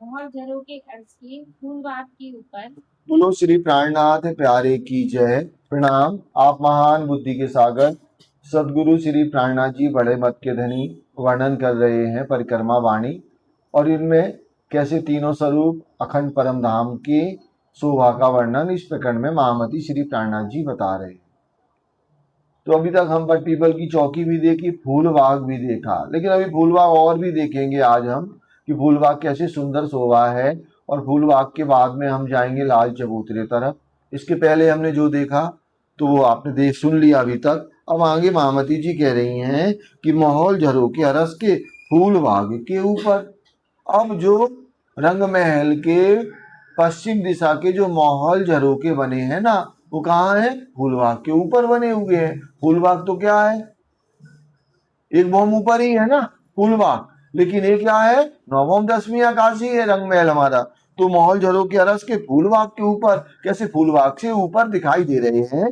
और झरों के अर्ज के फूलबाग के ऊपर। बोलो श्री प्राणनाथ प्यारे की जय। प्रणाम। आप महान बुद्धि के सागर सदगुरु श्री प्राणनाथ जी बड़े मत के धनी वर्णन कर रहे हैं परिक्रमा वाणी, और इनमें कैसे तीनों स्वरूप अखंड परम धाम की शोभा का वर्णन इस प्रकरण में महामती श्री प्राणनाथ जी बता रहे हैं। तो अभी तक हम पर पीपल की चौकी भी देखी, फूलबाग भी देखा, लेकिन अभी फूलबाग और भी देखेंगे आज हम कि फूलबाग कैसे सुंदर शोभा है। और फूलबाग के बाद में हम जाएंगे लाल चबूतरे तरफ। इसके पहले हमने जो देखा तो वो आपने देख सुन लिया अभी तक। अब आगे महामती जी कह रही हैं कि माहौल झरोके अरस के फूलबाग के ऊपर। अब जो रंग महल के पश्चिम दिशा के जो माहौल झरोके बने हैं ना, वो कहाँ है? फूलबाग के ऊपर बने हुए हैं। फूलबाग तो क्या है? एक बॉम्ब ऊपर ही है ना फूलबाग, लेकिन ये क्या है? नवम दसवीं आकाशी है रंग महल हमारा। तो माहौल झरोके अरस के फूलबाग के ऊपर कैसे फूलबाग से ऊपर दिखाई दे रहे हैं?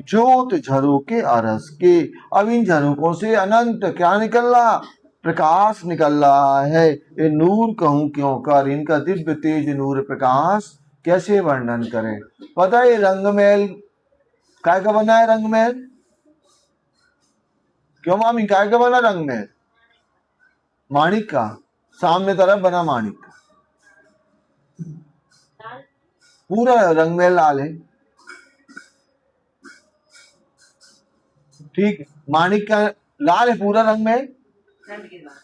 जोत झरोके अरस के। अब इन झरोकों से अनंत क्या निकल रहा? प्रकाश निकल रहा है। ये नूर कहूं क्यों कर, इनका दिव्य तेज नूर प्रकाश कैसे वर्णन करें। पता है रंग महल काय का बना है? रंग महल क्यों मामी काय का बना रंग महल? माणिक का। सामने तरफ बना माणिक का। पूरा रंग महल लाल है। ठीक, माणिक का लाल है पूरा रंग महल।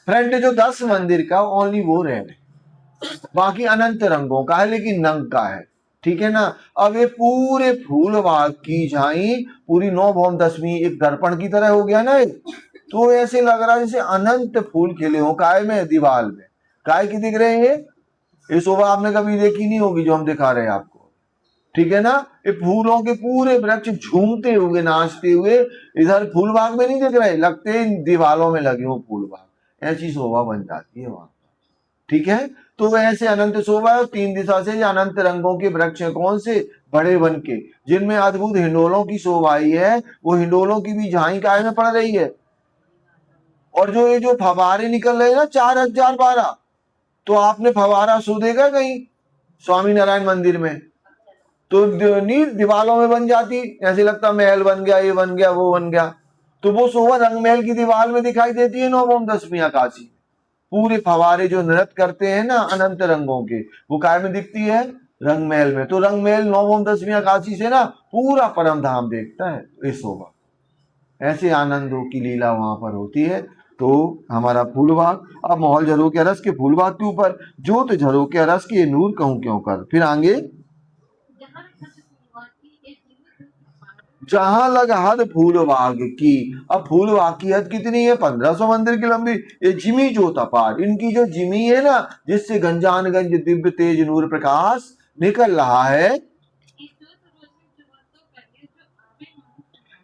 फ्रंट जो 10 मंदिर का ओनली वो रेड है, बाकी अनंत रंगों का है लेकिन नंग का है। ठीक है ना। अब ये पूरे फूलबाग की झाई पूरी 9 भौम 10वीं एक दर्पण की तरह हो गया ना। तो ऐसे लग रहा है जैसे अनंत फूल खिले हो काय में, दीवार में। काय की दिख रहे हैं ये शोभा आपने कभी देखी नहीं होगी जो हम दिखा रहे हैं आपको। ठीक है ना। ये फूलों के पूरे वृक्ष झूमते हुए नाचते हुए इधर फूलबाग में नहीं दिख रहे, लगते दीवालों में लगे हो फूलबाग। ऐसी शोभा बन जाती है वहां। ठीक है। तो ऐसे अनंत शोभा है। 3 दिशा से अनंत रंगों के वृक्ष है। कौन से? बड़े वन के, जिनमें अद्भुत हिंडोलों की शोभा आई है। वो हिंडोलों की भी झाई काय में पड़ रही है। और जो ये जो फवारे निकल रहे हैं ना 4012, तो आपने फवारा सो देखा कहीं स्वामी नारायण मंदिर में? तो नींद दीवालों में बन जाती, ऐसे लगता महल बन गया, ये बन गया, वो बन गया। तो वो शोभा रंग महल की दीवार में दिखाई देती है 9 10वीं आकाशी। पूरे फवारे जो नृत्य करते हैं ना अनंत रंगों के, वो काय में दिखती है? रंग महल में। तो रंग महल 9 10वीं आकाशी से ना पूरा परम धाम देखता है ये शोभा। ऐसे आनंदों की लीला वहां पर होती है। तो हमारा फूलबाग, अब माहौल झरोके अरस के फूलबाग के ऊपर जोत झरोके अरस के नूर कहूं क्यों कर। फिर आगे जहां लग हद फूलबाग की। अब फूलबाग की हद कितनी है? 1500 मंदिर की लंबी। ये जिमी जोत अपार, इनकी जो जिमी है ना जिससे गंजानगंज दिव्य तेज नूर प्रकाश निकल रहा है।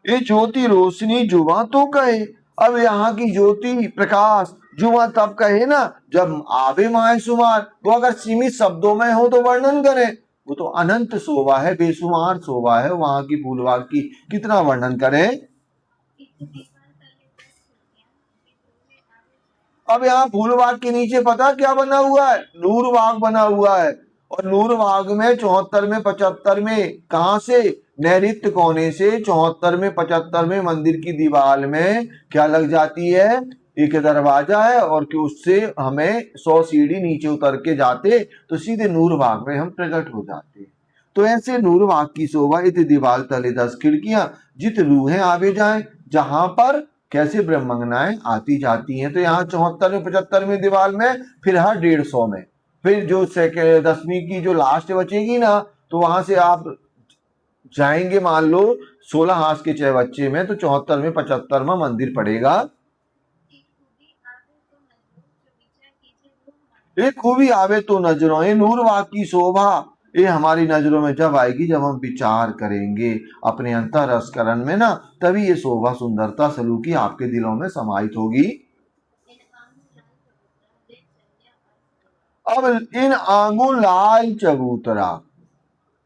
ये ज्योति रोशनी जुबा तो कहे। अब यहाँ की ज्योति प्रकाश जुबा तब कहे ना जब आवे माए सुमार। वो अगर सीमित शब्दों में हो तो वर्णन करें, वो तो अनंत शोभा है, बेशुमार शोभा है वहां की फूलबाग की। कितना वर्णन करें। अब यहाँ फूलबाग के नीचे पता क्या बना हुआ है? नूरबाग बना हुआ है। और नूरबाग में 74 में 75 में कहां से? नैऋत्य कोने से 74 में 75 में मंदिर की दीवार में क्या लग जाती है? एक दरवाजा है, और कि उससे हमें 100 सीढ़ी नीचे उतर के जाते तो सीधे नूरबाग में हम प्रकट हो जाते। तो ऐसे नूरबाग की शोभा इत दीवाल तले 10 खिड़कियां जित रूहें आवे जाए, जहां पर कैसे ब्रह्मंगनाएं आती जाती हैं। तो यहाँ 74 में 75 में दीवार में, फिर हर 150 में, फिर जो 10वीं की जो लास्ट बचेगी ना, तो वहां से आप जाएंगे मान लो 16 हाथ के 6 बच्चे में, तो 74 में 75 में मंदिर पड़ेगा। एक खूबी आवे तो नजरों, ये नूरबाग की शोभा ये हमारी नजरों में जब आएगी, जब हम विचार करेंगे अपने अंतरस्करण में ना, तभी ये शोभा सुंदरता सलूकी आपके दिलों में समाहित होगी। अब इन आंगू लाल चबूतरा,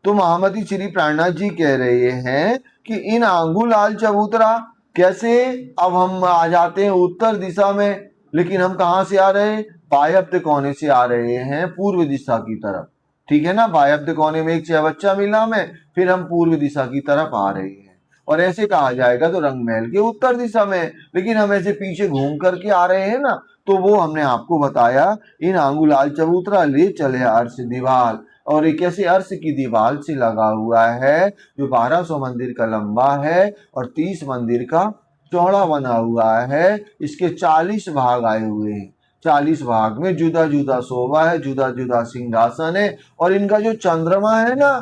तो महामती श्री प्राणनाथ जी कह रहे हैं कि इन आंगू लाल चबूतरा कैसे। अब हम आ जाते हैं उत्तर दिशा में। लेकिन हम कहाँ से आ रहे हैं, बाह्य कोने से आ रहे हैं पूर्व दिशा की तरफ, ठीक है ना। बाह्य कोने में एक चौबच्चा मिला हमें, फिर हम पूर्व दिशा की तरफ आ रहे हैं, और ऐसे कहा जाएगा तो रंग महल के उत्तर दिशा में। लेकिन हम ऐसे पीछे घूम करके आ रहे हैं ना, तो वो हमने आपको बताया, इन आंगुलाल चबूतरा ले चले अर्श दीवाल, और एक ऐसे अर्श की दीवार से लगा हुआ है जो 1200 मंदिर का लंबा है और 30 मंदिर का चौड़ा बना हुआ है। इसके 40 भाग आए हुए हैं, 40 भाग में जुदा जुदा शोभा है, जुदा जुदा सिंहासन है, और इनका जो चंद्रमा है ना,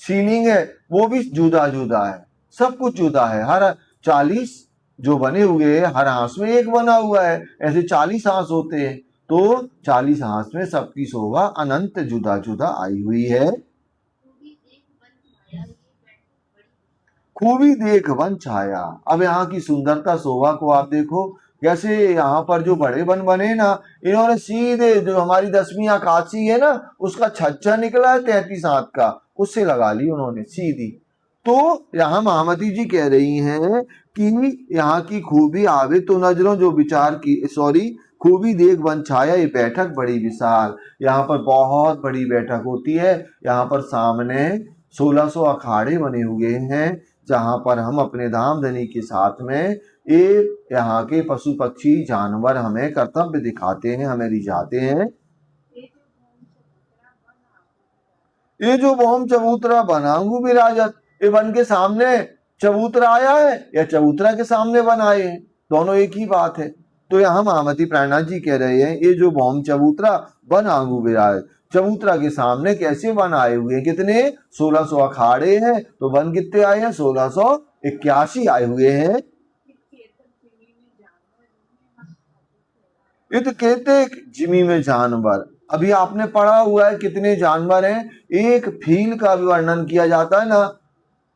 सीलिंग है, वो भी जुदा जुदा है, सब कुछ जुदा है। हर 40 जो बने हुए हैं, हर हांस में एक बना हुआ है, ऐसे 40 हांस होते हैं, तो 40 हांस में सबकी शोभा अनंत जुदा जुदा आई हुई है। खूबी देख वन छाया। अब यहाँ की सुंदरता शोभा को आप देखो, कैसे यहाँ पर जो बड़े वन बने ना, इन्होंने सीधे जो हमारी 10वीं आकाशी है ना, उसका छज्जा निकला है 33 हाथ का, उससे लगा ली उन्होंने सीधी। तो यहाँ महामती जी कह रही हैं कि यहाँ की खूबी आवे तो नजरों जो विचार की, सॉरी, खूबी देख वन छाया, ये बैठक बड़ी विशाल। यहाँ पर बहुत बड़ी बैठक होती है। यहाँ पर सामने 1600 अखाड़े बने हुए हैं, जहां पर हम अपने धाम धनी के साथ में ये यहाँ के पशु पक्षी जानवर हमें कर्तव्य दिखाते हैं, हमें रिझाते हैं। ये जो बोम चबूतरा बनाऊंगू विराजत, ये वन के सामने चबूतरा आया है या चबूतरा के सामने वन आए हैं, दोनों एक ही बात है। तो यहाँ महामती प्राणनाथ जी कह रहे हैं, ये जो बोम चबूतरा वन आंगू विराज, चबूतरा के सामने कैसे वन आए हुए हैं, कितने 1600 अखाड़े हैं, तो वन कितने आए हैं, 1681 आए हुए हैं। ये तो कहते जिमी में जानवर, अभी आपने पढ़ा हुआ है कितने जानवर हैं, एक फील का भी वर्णन किया जाता है ना,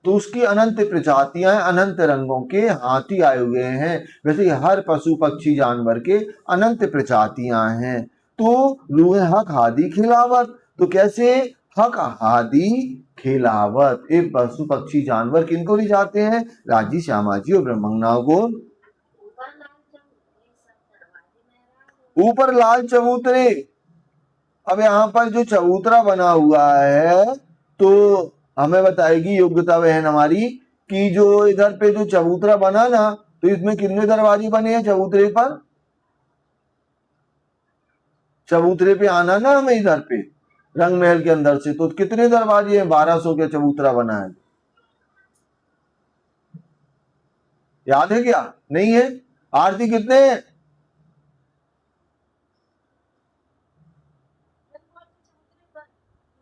तो उसकी अनंत प्रजातियां, अनंत रंगों के हाथी आए हुए हैं। वैसे हर पशु पक्षी जानवर के अनंत प्रजातियां हैं। तो रूहे हक हादी खिलावत, तो कैसे हक हादी खिलावत, एक पशु पक्षी जानवर किनको रिझाते हैं, राजी श्यामा जी और ब्रह्मंगनाओं को। ऊपर लाल चबूतरे, अब यहाँ पर जो चबूतरा बना हुआ है, तो हमें बताएगी योग्यता बहन हमारी कि जो इधर पे जो चबूतरा बना ना, तो इसमें कितने दरवाजे बने हैं चबूतरे पर, चबूतरे पे आना ना हमें इधर पे रंग महल के अंदर से, तो कितने दरवाजे हैं, 1200 का चबूतरा बना है, याद है क्या, नहीं है। आरती कितने हैं,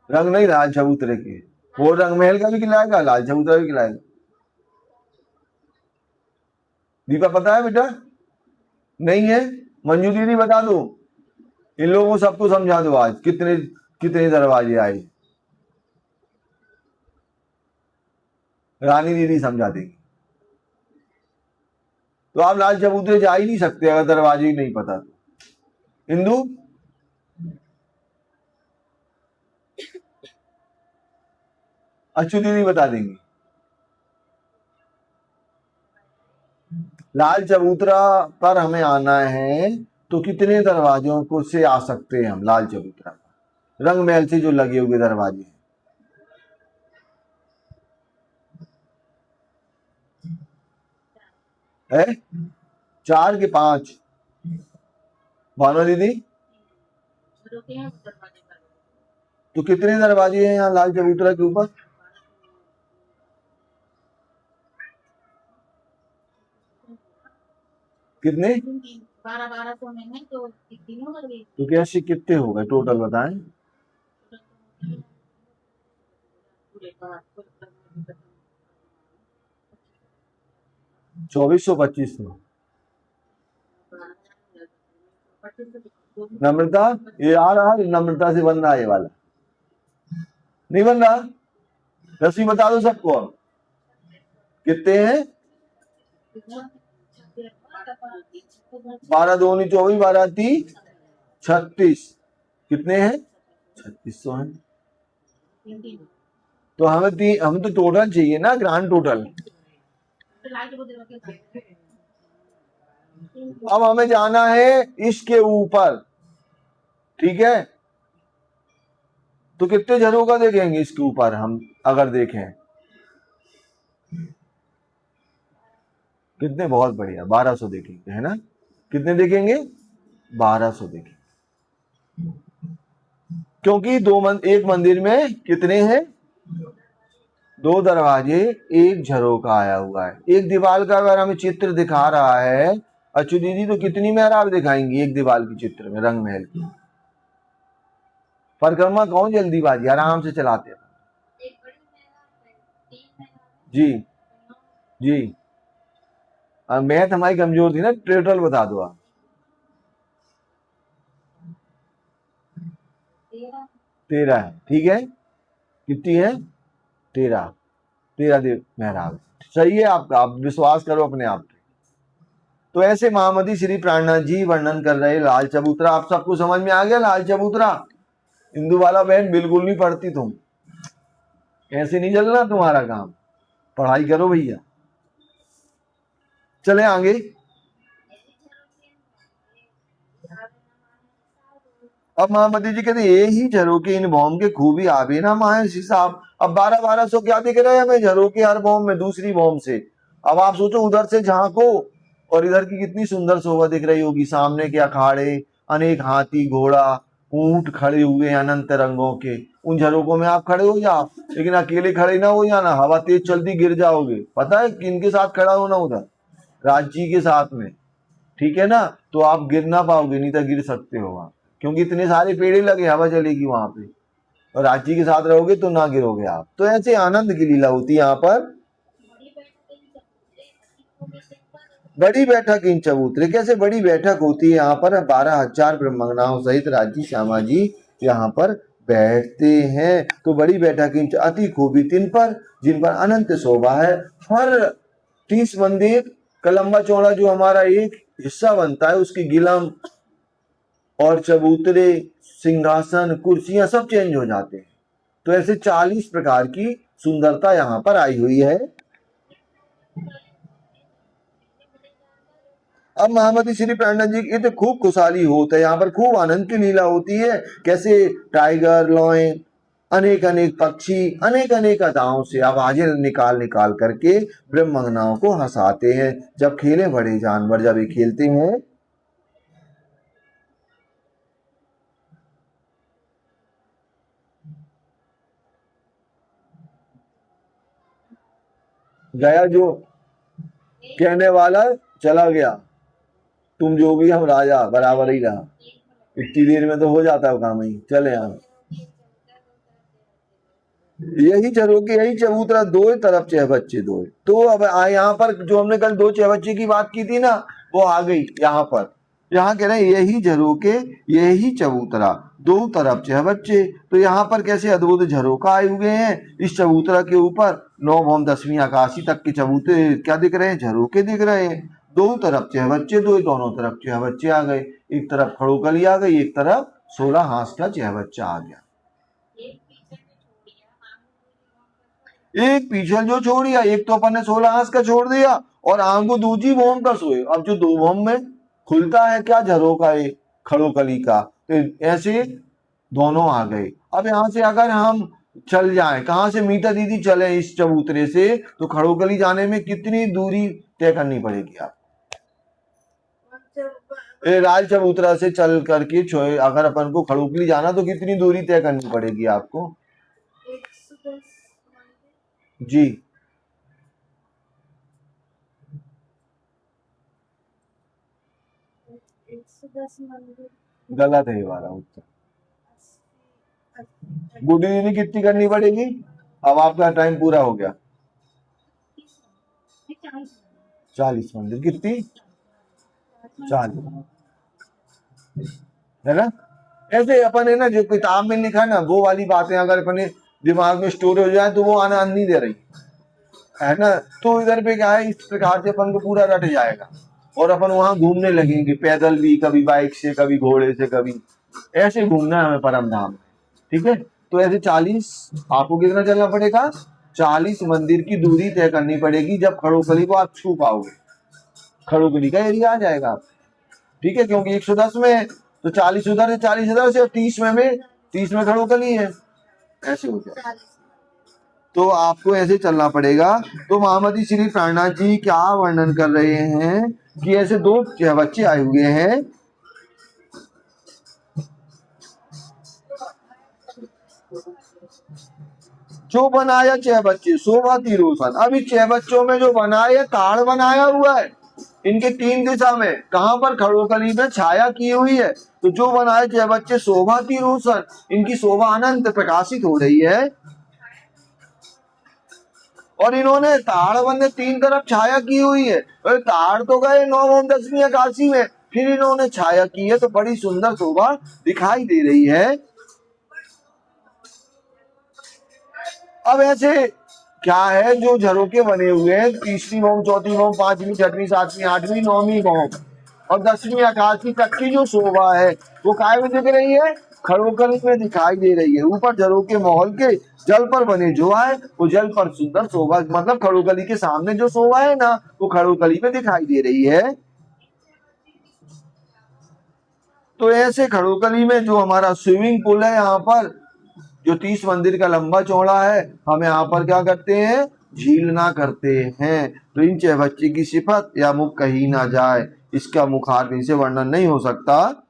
रंग नहीं, लाल चबूतरे के, वो रंग महल का भी खिलाएगा, लाल चबूतरा भी खिलाएगा। दीपा पता है बेटा, नहीं है, मंजू दीदी बता दो, इन लोगों को सबको समझा दो आज कितने कितने दरवाजे आए, रानी दीदी समझा देगी। तो आप लाल चबूतरे जा ही नहीं सकते अगर दरवाजे ही नहीं पता तो। इंदु, अच्छू दीदी बता देंगी। लाल चबूतरा पर हमें आना है, तो कितने दरवाजों को से आ सकते हैं हम लाल चबूतरा पर, रंग महल से जो लगे हुए दरवाजे है, 4 के 5, भानु दीदी, तो कितने दरवाजे हैं यहाँ लाल चबूतरा के ऊपर, कितने, 1200 में है तो तीनों कर गई। तो कैसे कितने हो गए टोटल बताएं, 2425 में। नम्रता, ये आ रहा है, नम्रता से बन रहा है ये वाला, नहीं बन रहा, 10वीं बता दो सबको, कितने हैं, 12 दूनी 24, 12 3 36, कितने हैं, 3600 हैं। तो हमें तो टोटल चाहिए ना, ग्रांड टोटल। अब हमें जाना है इसके ऊपर, ठीक है। तो कितने झरोका देखेंगे इसके ऊपर हम अगर देखें, कितने, बहुत बढ़िया, 1200 देखेंगे, है ना। कितने देखेंगे? 1200 देखेंगे, क्योंकि एक मंदिर में कितने हैं? 2 दरवाजे, एक झरोका आया हुआ है। एक दीवार का अगर हमें चित्र दिखा रहा है अच्छू दीदी, तो कितनी मेहराब दिखाएंगी एक दीवार के चित्र में, रंग महल की। परिक्रमा कौन जल्दीबाजी, आराम से चलाते हैं। जी जी, मैथ हमारी कमजोर थी ना, टोटल बता दो आप। 13 है, ठीक है। कितनी है? 13 देव मेहराब। सही है आपका, आप विश्वास करो अपने आप पे। तो ऐसे महामती श्री प्राणनाथ जी वर्णन कर रहे लाल चबूतरा। आप सबको समझ में आ गया लाल चबूतरा? हिंदू वाला बहन बिल्कुल नहीं पढ़ती तुम, ऐसे नहीं चलना तुम्हारा काम, पढ़ाई करो भैया। चले आगे। अब महामती जी कहते ये ही झरोके इन भौम के खूबी आवे ना माहे साहब। अब 1200 क्या दिख रहे हैं हमें झरोके हर भौम में, दूसरी भौम से। अब आप सोचो उधर से झांको और इधर की कितनी सुंदर शोभा दिख रही होगी। सामने के अखाड़े, अनेक हाथी घोड़ा ऊंट खड़े हुए अनंत रंगों के। उन झरोकों में आप खड़े हो जाओ, लेकिन अकेले खड़े ना हो जाना, हवा तेज चलती गिर जाओगे। पता है किनके साथ खड़ा होना उधर? राज जी के साथ में, ठीक है ना। तो आप गिर ना पाओगे, नहीं तो गिर सकते हो आप, क्योंकि इतने सारे पेड़ लगे, हवा चलेगी वहां पे। और राज जी के साथ रहोगे तो ना गिरोगे आप। तो ऐसे आनंद की लीला होती है यहाँ पर। बड़ी बैठक इन चबूतरे, कैसे बड़ी बैठक होती है यहाँ पर। 12,000 ब्रह्मंगनाओं सहित राजी श्यामा जी यहाँ पर बैठते हैं। तो बड़ी बैठक इन अति खूबी तिन पर, जिन पर अनंत शोभा है। हर 30 मंदिर का लंबा चौड़ा जो हमारा एक हिस्सा बनता है, उसकी गिलम और चबूतरे, सिंहासन, कुर्सियां सब चेंज हो जाते हैं। तो ऐसे 40 प्रकार की सुंदरता यहाँ पर आई हुई है। अब महामती श्री प्राणनाथ जी की तो खूब खुशहाली होता है यहाँ पर, खूब आनंद की लीला होती है। कैसे टाइगर, लॉयन, अनेक अनेक पक्षी अनेक अनेक अदाओं से आवाजें निकाल निकाल करके ब्रह्मंगनाओं को हंसाते हैं। जब खेले बड़े जानवर, जब ये खेलते हैं। गया जो कहने वाला चला गया, तुम जो भी, हम राजा बराबर ही रहा। इतनी देर में तो हो जाता है काम ही। चले यहाँ, यही झरोके यही चबूतरा, दो तरफ चहबच्चे दो। तो अब यहाँ पर जो हमने कल 2 चहबच्चे की बात की थी ना, वो आ गई यहाँ पर। यहाँ कह रहे हैं यही झरोके यही चबूतरा, 2 तरफ चहबच्चे। तो यहाँ पर कैसे अद्भुत झरोका आए हुए हैं इस चबूतरा के ऊपर। 9 भौम 10वीं आकाशी तक के चबूतरे क्या दिख रहे हैं? झरोके दिख रहे हैं। 2 तरफ चहबच्चे दो, दोनों तरफ चहबच्चे आ गए। एक तरफ खड़ोकली आ गई, एक तरफ 16 हाथ का चहबच्चा आ गया। एक पीछे जो छोड़ दिया, एक तो अपन ने 16 हाथ का छोड़ दिया और आंगो दूजी भौम का सोए। अब जो 2 भौम में खुलता है क्या झरोका, एक खड़ोकली का, तो ऐसे दोनों आ गए। अब यहाँ से अगर हम चल जाएं, कहाँ से मीता दीदी चले इस चबूतरे से, तो खड़ोकली जाने में कितनी दूरी तय करनी पड़ेगी आप? लाल चबूतरा से चल करके अगर अपन को खड़ोकली जाना तो कितनी दूरी तय करनी पड़ेगी आपको? जी, गलत है ये वाला उत्तर। गुड्डी दीदी कितनी करनी पड़ेगी? अब आपका टाइम पूरा हो गया। 40 मंदिर, कितनी? 40, है ना। ऐसे अपन है ना, जो किताब में लिखा ना वो वाली बातें अगर अपने दिमाग में स्टोर हो जाए तो वो आनंद नहीं दे रही, है ना। तो इधर पे क्या है, इस प्रकार से अपन को पूरा रट जाएगा और अपन वहां घूमने लगेंगे, पैदल भी, कभी बाइक से, कभी घोड़े से, कभी ऐसे घूमना है हमें परम धाम, ठीक है। तो ऐसे 40, आपको कितना चलना पड़ेगा? 40 मंदिर की दूरी तय करनी पड़ेगी। जब खड़ोकली को आप छू पाओगे, खड़ोकली का एरिया आ जाएगा आप। ठीक है, क्योंकि 110 में है तो 40 उधर है, 40 इधर से, और 30 में 30 में खड़ोकली है, ऐसे हो जाए। तो आपको ऐसे चलना पड़ेगा। तो महामती श्री प्राणनाथ जी क्या वर्णन कर रहे हैं कि ऐसे दो बच्चे आए हुए हैं, जो बनाया 6 बच्चे शोभा तिरोसन। अभी 6 बच्चों में जो बनाया ताड़ बनाया हुआ है इनके 3 दिशा में, कहां पर, खड़ोकली में छाया की हुई है। तो जो बनाए 6 बच्चे शोभा तिरोसन, इनकी शोभा अनंत प्रकाशित हो रही है। और इन्होंने ताड़ वन ने 3 तरफ छाया की हुई है। और ताड़ तो गए 9 ओम 10वीं एकादशी में, फिर इन्होंने छाया की है, तो बड़ी सुंदर शोभा दिखाई दे रही है। अब ऐसे क्या है, जो झरोके बने हुए हैं, 3वीं भौम, 4वीं भौम, 5वीं, 6वीं, 7वीं, 8वीं, 9वीं भौम और 10वीं एकादशी तक की जो शोभा है वो काय में दिख रही है, खड़ोकली में दिखाई दे रही है। ऊपर झरोके महल के जल पर बने जो है वो जल पर सुंदर शोभा, मतलब खड़ोकली के सामने जो शोभा है ना वो खड़ोकली में दिखाई दे रही है। तो ऐसे खड़ोकली में जो हमारा स्विमिंग पूल है, यहाँ पर जो 30 मंदिर का लंबा चौड़ा है, हम यहाँ पर क्या करते हैं, झीलना करते हैं। तो इन 6 बच्चे की सिफत या मुख कही ना जाए, इसका मुखार कहीं से वर्णन नहीं हो सकता।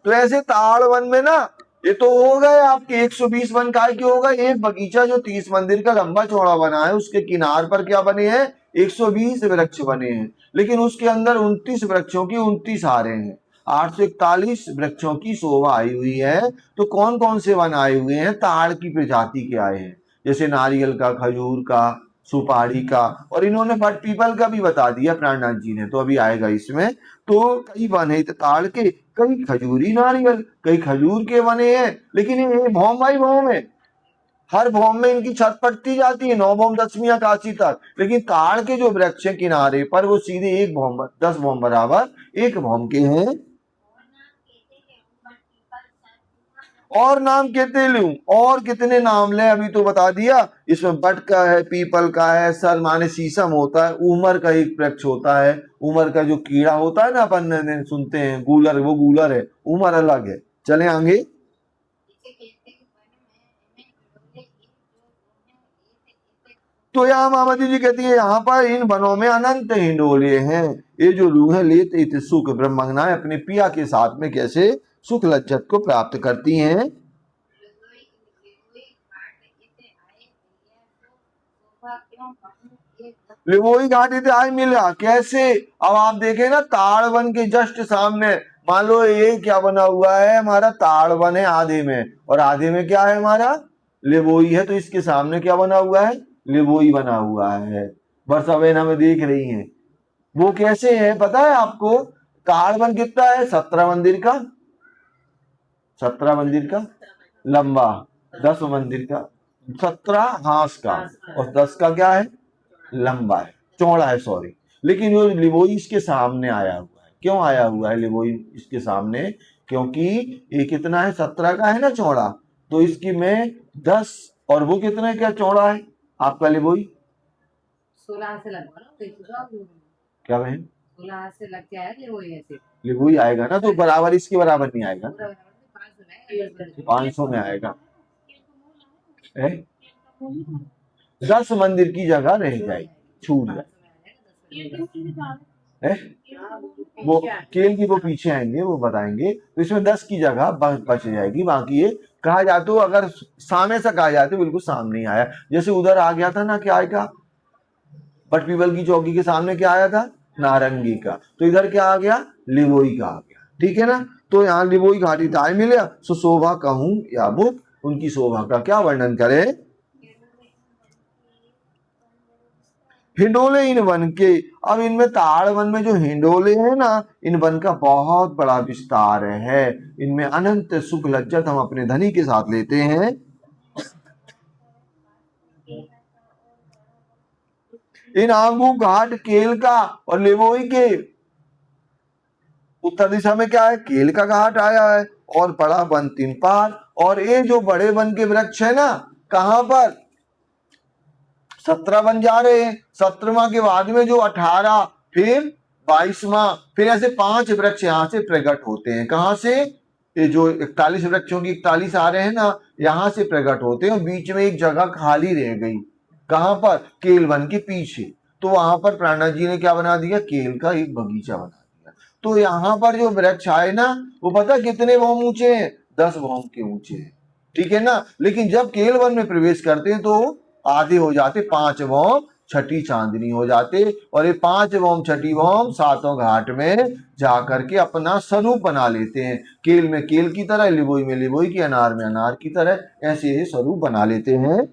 तो ऐसे ताड़ वन में ना, ये तो हो गए आपके 120 वन काय के हो गए। एक बगीचा जो 30 मंदिर का लंबा चौड़ा बना है, उसके किनार पर क्या बने हैं, 120 वृक्ष बने हैं। लेकिन उसके अंदर 29 वृक्षों की 29 हारे हैं, 841 वृक्षों की शोभा आई हुई है। तो कौन कौन से वन आए हुए हैं, ताड़ की प्रजाति के आए हैं, जैसे नारियल का, खजूर का, सुपारी का, और इन्होंने बट पीपल का भी बता दिया प्राणनाथ जी ने, तो अभी आएगा इसमें। तो कई वन है ताड़ के, कई खजूरी नारियल, कई खजूर के बने हैं। लेकिन ये भौम बाई भौम है, हर भौम में इनकी छत पटती जाती है 9 भौम 10वीं एकादशी तक। लेकिन ताड़ के जो वृक्ष है किनारे पर वो सीधे 1 भौम 10 भौम बराबर 1 भौम के हैं। और नाम कहते लूं, और कितने नाम ले, अभी तो बता दिया। इसमें बट का है, पीपल का है, सर माने शीशम होता है, उमर का एक वृक्ष होता है, उमर का जो कीड़ा होता है ना अपन सुनते हैं, गूलर, वो गूलर है, उमर अलग है। चले आगे। तो यहाँ मामाजी जी कहती है, यहाँ पर इन वनों में अनंत हिंडोले हैं। ये जो रूह है लेत इत सुख ब्रह्मंगनाएं अपने पिया के साथ में कैसे सुख लज्जत को प्राप्त करती हैं। लिवोई घाटी से आए मिला कैसे। अब आप देखें ना, ताड़ वन के जस्ट सामने, मान लो ये क्या बना हुआ है, हमारा ताड़ वन है आधे में, और आधे में क्या है हमारा लिवोई है। तो इसके सामने क्या बना हुआ है, लिवोई बना हुआ है। बरसावेन हमें देख रही हैं, वो कैसे है पता है आपको। ताड़ वन कितना है, 17 मंदिर का, 17 मंदिर का लंबा, 10 मंदिर का, 17 हांस का, और 10 का क्या है, लंबा है, चौड़ा है, सॉरी। लेकिन वो लिवोई इसके सामने आया हुआ है। क्यों आया हुआ है लिवोई इसके सामने, क्योंकि ये कितना है, 17 का है ना चौड़ा, तो इसकी में 10, और वो कितने का चौड़ा है आपका लिवोई, 16 से लगवा लो, क्या बहन, 16 से लग के आया लिवोई आएगा ना, तो बराबर इसके बराबर नहीं आएगा, 500 में आएगा। 10 मंदिर की जगह रह जाएगी, छूट जाए। वो केल की वो पीछे आएंगे, वो बताएंगे। तो इसमें 10 की जगह बच जाएगी। बाकी ये कहा जाता हो, अगर सामने से कहा जाता बिल्कुल सामने ही आया, जैसे उधर आ गया था ना, क्या आएगा, बट पीपल की चौकी के सामने क्या आया था, नारंगी का, तो इधर क्या आ गया, लिवोई का आ गया। ठीक है ना। तो यहाँ लिवोई घाटी ताय मिले, सो शोभा कहूं या मुख, उनकी शोभा का क्या वर्णन करे। हिंडोले इन वन के, अब इनमें ताड़ वन में जो हिंडोले हैं ना, इन वन का बहुत बड़ा विस्तार है। इनमें अनंत सुख लज्जत हम अपने धनी के साथ लेते हैं। इन आंगू घाट केल का और लिवोई के उत्तर दिशा में क्या है, केल का घाट आया है, और बड़ा वन 3 पार। और ये जो बड़े वन के वृक्ष है ना, कहां पर, 17 बन जा रहे हैं। 17वां के बाद में जो 18, फिर 22वां, फिर ऐसे 5 वृक्ष यहाँ से प्रकट होते हैं। कहाँ से? ये जो 41 वृक्षों की 41 आ रहे हैं ना, यहाँ से प्रकट होते हैं। और बीच में एक जगह खाली रह गई, कहाँ पर? केल वन के पीछे। तो वहां पर प्राणा जी ने क्या बना दिया? केल का एक बगीचा बना दिया। तो यहाँ पर जो वृक्ष आए ना, वो पता कितने भौम ऊंचे हैं? 10 भौम के ऊंचे हैं, ठीक है ना। लेकिन जब केल वन में प्रवेश करते हैं तो आधे हो जाते, 5 भौम छठी चांदनी हो जाते। और ये 5 भौम छठी भौम सातों घाट में जाकर के अपना स्वरूप बना लेते हैं। केल में केल की तरह, लिबोई में लिबोई की, अनार में अनार की तरह, ऐसे ये स्वरूप बना लेते हैं।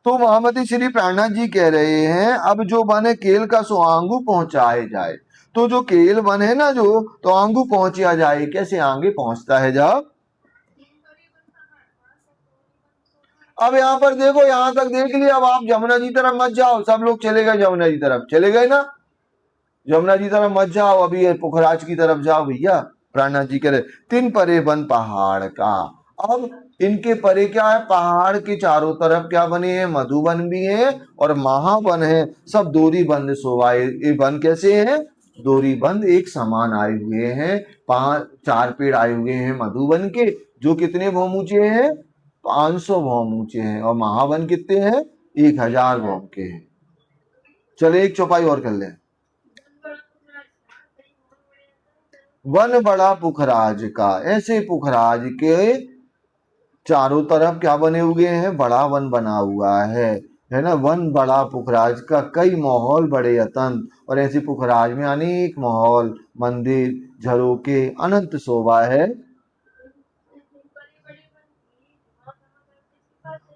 तो महामती श्री प्राणनाथ जी कह रहे हैं, अब जो वन है केल का सो आंगू पहुंचाए जाए। तो जो केल वन है ना, जो तो आंगू पहुंचा जाए। कैसे आगे पहुंचता है? जब अब यहाँ पर देखो, यहाँ तक देख लिया। अब आप जमुना जी तरफ मत जाओ, सब लोग चले गए जमुना जी तरफ, चले गए ना। जमुना जी तरफ मत जाओ, अभी ये पुखराज की तरफ जाओ भैया। प्राणनाथ जी कह रहे 3 परे वन पहाड़ का। अब इनके परे क्या है? पहाड़ के चारों तरफ क्या बने हैं? मधुवन भी है और महावन है। सब डोरी बंद शोभाए। ये वन कैसे है? डोरी बंद एक समान आए हुए हैं। 4 पेड़ आए हुए हैं मधुवन के, जो कितने भौम ऊंचे हैं? 500 भौम ऊंचे हैं। और महावन कितने हैं? 1000 भौम के हैं। चले एक चौपाई और कर लें। वन बड़ा पुखराज का। ऐसे पुखराज के चारों तरफ क्या बने हुए हैं? बड़ा वन बना हुआ है ना। वन बड़ा पुखराज का, कई माहौल बड़े अतंत। और ऐसे पुखराज में अनेक माहौल, मंदिर, झरोके, अनंत शोभा है।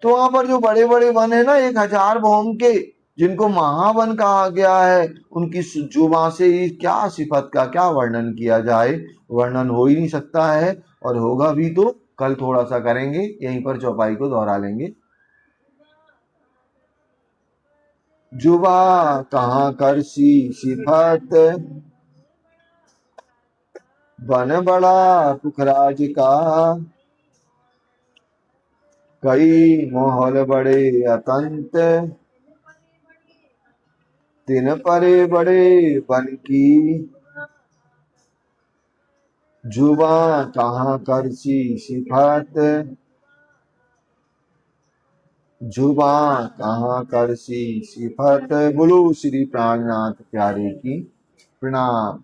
तो वहां पर जो बड़े बड़े वन है ना, 1000 भौम के, जिनको महावन कहा गया है, उनकी जुबां से क्या सिफत का क्या वर्णन किया जाए? वर्णन हो ही नहीं सकता है। और होगा भी तो कल थोड़ा सा करेंगे, यहीं पर चौपाई को दोहरा लेंगे। जुबा कहाँ करसी सिफत, वन बड़ा पुखराज का, कई माहौल बड़े अतंत, दिन परे बड़े वन की, जुबा कहाँ करसी सिफत, जुबा कहाँ करसी सिफत। बोलो श्री प्राणनाथ प्यारे की प्रणाम।